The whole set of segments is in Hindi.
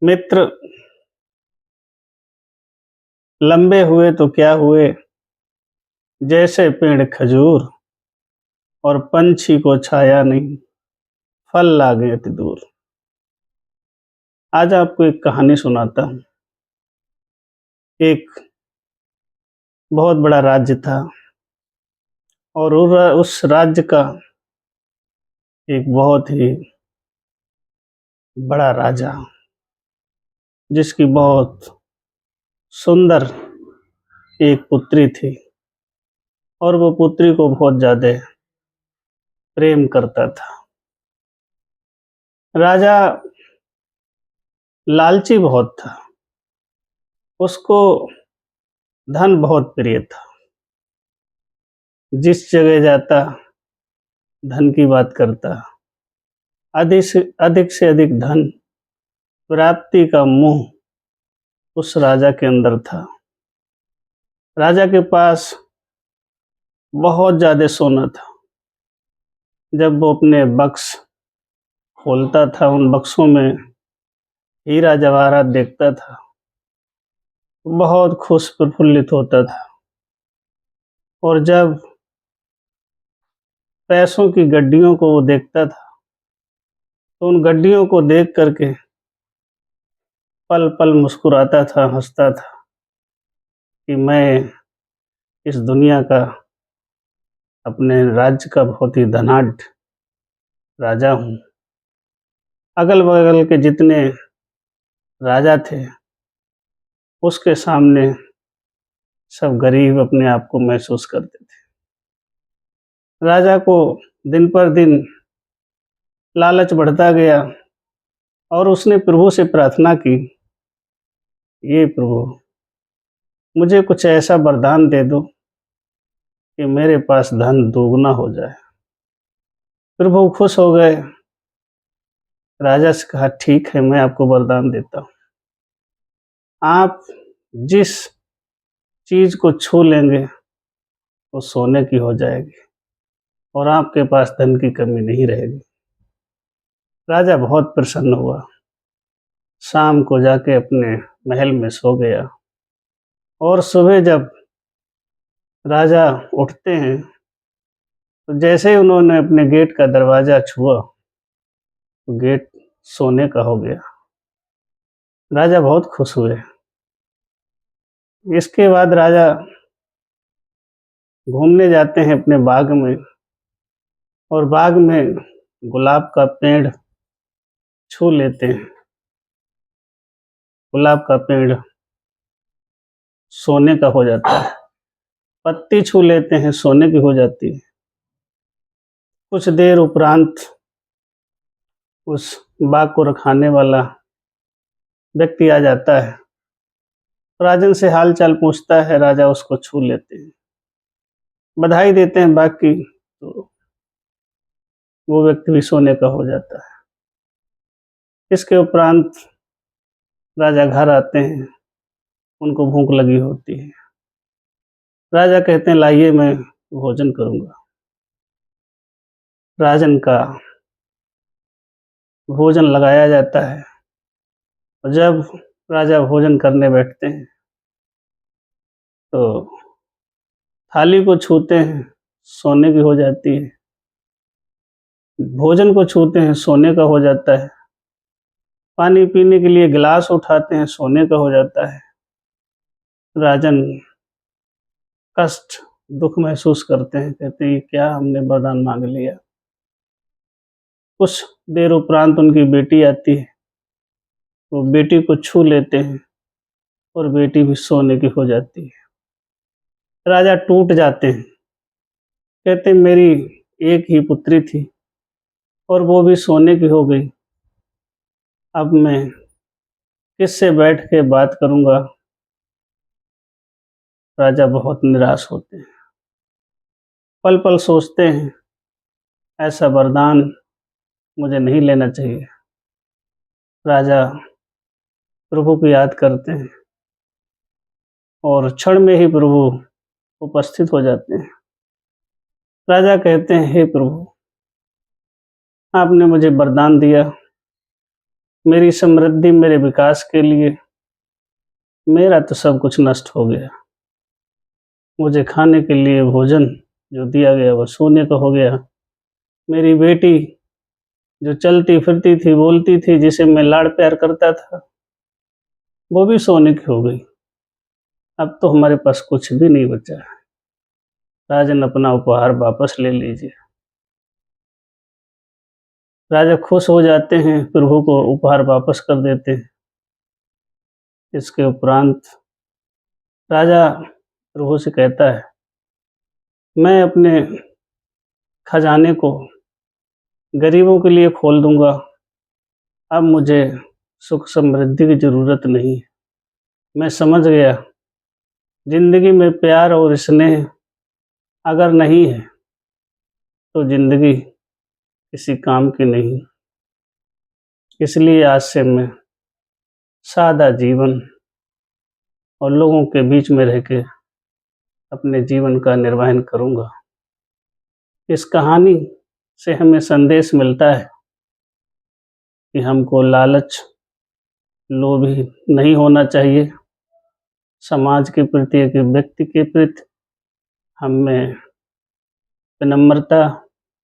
मित्र लंबे हुए तो क्या हुए, जैसे पेड़ खजूर, और पंछी को छाया नहीं, फल लागे अति दूर। आज आपको एक कहानी सुनाता हूँ। एक बहुत बड़ा राज्य था और उस राज्य का एक बहुत ही बड़ा राजा, जिसकी बहुत सुंदर एक पुत्री थी और वो पुत्री को बहुत ज्यादा प्रेम करता था। राजा लालची बहुत था, उसको धन बहुत प्रिय था। जिस जगह जाता धन की बात करता, अधिक से अधिक धन प्राप्ति का मोह उस राजा के अंदर था। राजा के पास बहुत ज्यादा सोना था। जब वो अपने बक्स खोलता था, उन बक्सों में हीरा जवाहरात देखता था, बहुत खुश प्रफुल्लित होता था। और जब पैसों की गड्डियों को वो देखता था, तो उन गड्डियों को देख करके पल पल मुस्कुराता था, हंसता था कि मैं इस दुनिया का, अपने राज्य का बहुत ही धनाढ्य राजा हूँ। अगल बगल के जितने राजा थे, उसके सामने सब गरीब अपने आप को महसूस करते थे। राजा को दिन पर दिन लालच बढ़ता गया और उसने प्रभु से प्रार्थना की, ये प्रभु, मुझे कुछ ऐसा वरदान दे दो कि मेरे पास धन दोगुना हो जाए। प्रभु खुश हो गए। राजा से कहा, ठीक है, मैं आपको वरदान देता हूँ। आप जिस चीज को छू लेंगे वो सोने की हो जाएगी और आपके पास धन की कमी नहीं रहेगी। राजा बहुत प्रसन्न हुआ। शाम को जाके अपने महल में सो गया और सुबह जब राजा उठते हैं, तो जैसे ही उन्होंने अपने गेट का दरवाजा छुआ, तो गेट सोने का हो गया। राजा बहुत खुश हुए। इसके बाद राजा घूमने जाते हैं अपने बाग में, और बाग में गुलाब का पेड़ छू लेते हैं। गुलाब का पेड़ सोने का हो जाता है। पत्ती छू लेते हैं, सोने की हो जाती है। कुछ देर उपरांत उस बाग को रखाने वाला व्यक्ति आ जाता है, राजन से हाल चाल पूछता है। राजा उसको छू लेते हैं, बधाई देते हैं बाग की, तो वो व्यक्ति भी सोने का हो जाता है। इसके उपरांत राजा घर आते हैं, उनको भूख लगी होती है। राजा कहते हैं, लाइए, मैं भोजन करूंगा। राजन का भोजन लगाया जाता है और जब राजा भोजन करने बैठते हैं, तो थाली को छूते हैं, सोने की हो जाती है। भोजन को छूते हैं, सोने का हो जाता है। पानी पीने के लिए गिलास उठाते हैं, सोने का हो जाता है। राजन कष्ट, दुख महसूस करते हैं, कहते हैं, क्या हमने वरदान मांग लिया। कुछ देर उपरांत उनकी बेटी आती है, वो बेटी को छू लेते हैं और बेटी भी सोने की हो जाती है। राजा टूट जाते हैं, कहते हैं, मेरी एक ही पुत्री थी और वो भी सोने की हो गई। अब मैं किससे बैठ के बात करूंगा। राजा बहुत निराश होते हैं, पल पल सोचते हैं, ऐसा वरदान मुझे नहीं लेना चाहिए। राजा प्रभु को याद करते हैं और क्षण में ही प्रभु उपस्थित हो जाते हैं। राजा कहते हैं, हे प्रभु, आपने मुझे वरदान दिया, मेरी समृद्धि, मेरे विकास के लिए मेरा तो सब कुछ नष्ट हो गया। मुझे खाने के लिए भोजन जो दिया गया वो सोने का हो गया। मेरी बेटी जो चलती फिरती थी, बोलती थी, जिसे मैं लाड़ प्यार करता था, वो भी सोने की हो गई। अब तो हमारे पास कुछ भी नहीं बचा है। राजन, अपना उपहार वापस ले लीजिए। राजा खुश हो जाते हैं, प्रभु को उपहार वापस कर देते हैं। इसके उपरांत राजा प्रभु से कहता है, मैं अपने खजाने को गरीबों के लिए खोल दूंगा। अब मुझे सुख समृद्धि की ज़रूरत नहीं है। मैं समझ गया, ज़िंदगी में प्यार और स्नेह अगर नहीं है तो ज़िंदगी किसी काम की नहीं। इसलिए आज से मैं सादा जीवन और लोगों के बीच में रह के अपने जीवन का निर्वहन करूँगा। इस कहानी से हमें संदेश मिलता है कि हमको लालच, लोभी नहीं होना चाहिए। समाज के प्रति, एक व्यक्ति के प्रति हमें विनम्रता,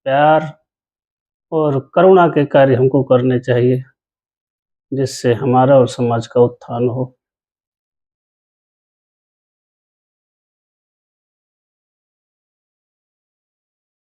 प्यार और करुणा के कार्य हमको करने चाहिए, जिससे हमारा और समाज का उत्थान हो।